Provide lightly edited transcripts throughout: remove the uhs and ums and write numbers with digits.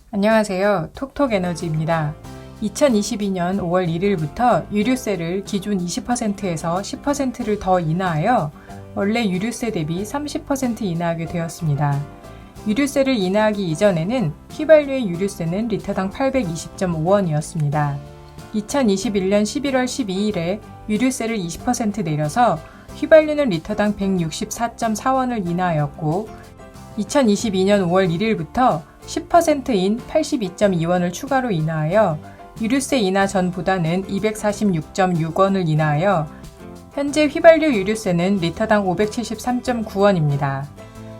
안녕하세요. 톡톡에너지입니다. 2022년 5월 1일부터 유류세를 기존 20%에서 10%를 더 인하하여 원래 유류세 대비 30% 인하하게 되었습니다. 유류세를 인하하기 이전에는 휘발유의 유류세는 리터당 820.5원이었습니다. 2021년 11월 12일에 유류세를 20% 내려서 휘발유는 리터당 164.4원을 인하하였고 2022년 5월 1일부터 10%인 82.2원을 추가로 인하하여 유류세 인하 전보다는 246.6원을 인하하여 현재 휘발유 유류세는 리터당 573.9원입니다.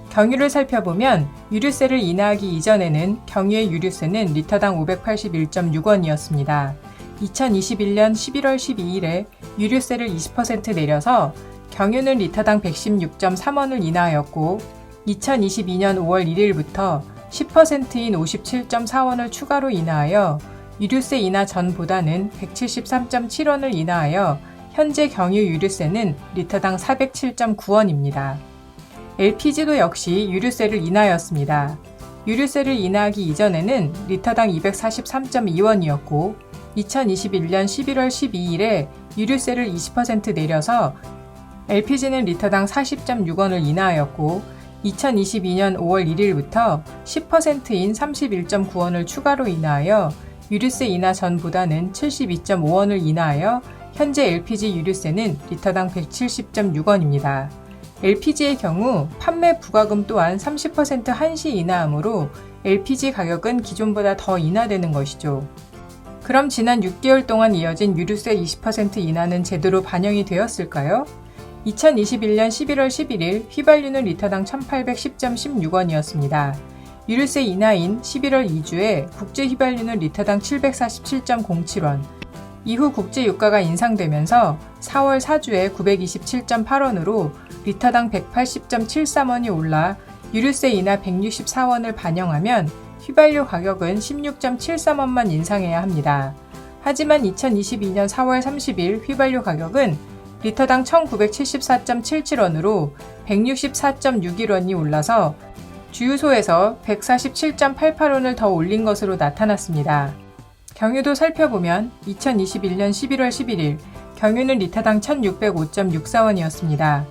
경유를 살펴보면 유류세를 인하하기 이전에는 경유의 유류세는 리터당 581.6원이었습니다. 2021년 11월 12일에 유류세를 20% 내려서 경유는 리터당 116.3원을 인하하였고 2022년 5월 1일부터 10%인 57.4원을 추가로 인하하여 유류세 인하 전보다는 173.7원을 인하하여 현재 경유 유류세는 리터당 407.9원입니다. LPG도 역시 유류세를 인하하였습니다. 유류세를 인하하기 이전에는 리터당 243.2원이었고 2021년 11월 12일에 유류세를 20% 내려서 LPG는 리터당 40.6원을 인하하였고 2022년 5월 1일부터 10%인 31.9원을 추가로 인하하여 유류세 인하 전보다는 72.5원을 인하하여 현재 LPG 유류세는 리터당 170.6원입니다. LPG의 경우 판매 부과금 또한 30% 한시 인하하므로 LPG 가격은 기존보다 더 인하되는 것이죠. 그럼 지난 6개월 동안 이어진 유류세 20% 인하는 제대로 반영이 되었을까요? 2021년 11월 11일 휘발유는 리터당 1810.16원이었습니다. 유류세 인하인 11월 2주에 국제 휘발유는 리터당 747.07원, 이후 국제 유가가 인상되면서 4월 4주에 927.8원으로 리터당 180.73원이 올라 유류세 인하 164원을 반영하면 휘발유 가격은 16.73원만 인상해야 합니다. 하지만 2022년 4월 30일 휘발유 가격은 리터당 1974.77원으로 164.61원이 올라서 주유소에서 147.88원을 더 올린 것으로 나타났습니다. 경유도 살펴보면 2021년 11월 11일 경유는 리터당 1605.64원이었습니다.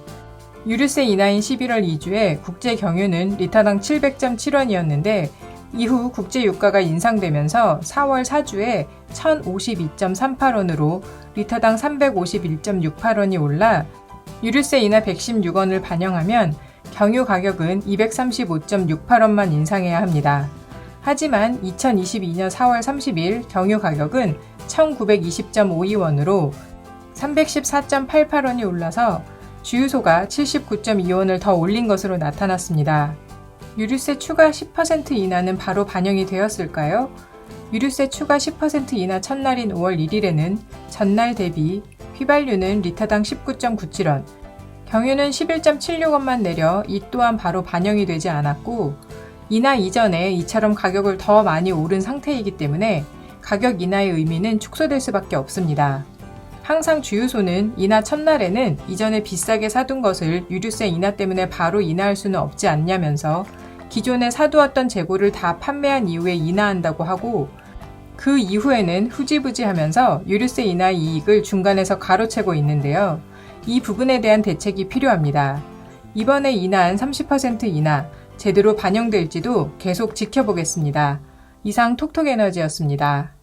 유류세 인하인 11월 2주에 국제 경유는 리터당 700.7원이었는데 이후 국제 유가가 인상되면서 4월 4주에 1052.38원으로 리터당 351.68원이 올라 유류세 인하 116원을 반영하면 경유 가격은 235.68원만 인상해야 합니다. 하지만 2022년 4월 30일 경유 가격은 1920.52원으로 314.88원이 올라서 주유소가 79.2원을 더 올린 것으로 나타났습니다. 유류세 추가 10% 인하는 바로 반영이 되었을까요? 유류세 추가 10% 인하 첫날인 5월 1일에는 전날 대비 휘발유는 리터당 19.97원, 경유는 11.76원만 내려 이 또한 바로 반영이 되지 않았고 인하 이전에 이처럼 가격을 더 많이 오른 상태이기 때문에 가격 인하의 의미는 축소될 수밖에 없습니다. 항상 주유소는 인하 첫날에는 이전에 비싸게 사둔 것을 유류세 인하 때문에 바로 인하할 수는 없지 않냐면서 기존에 사두었던 재고를 다 판매한 이후에 인하한다고 하고 그 이후에는 후지부지하면서 유류세 인하 이익을 중간에서 가로채고 있는데요. 이 부분에 대한 대책이 필요합니다. 이번에 인하한 30% 인하 제대로 반영될지도 계속 지켜보겠습니다. 이상 톡톡에너지였습니다.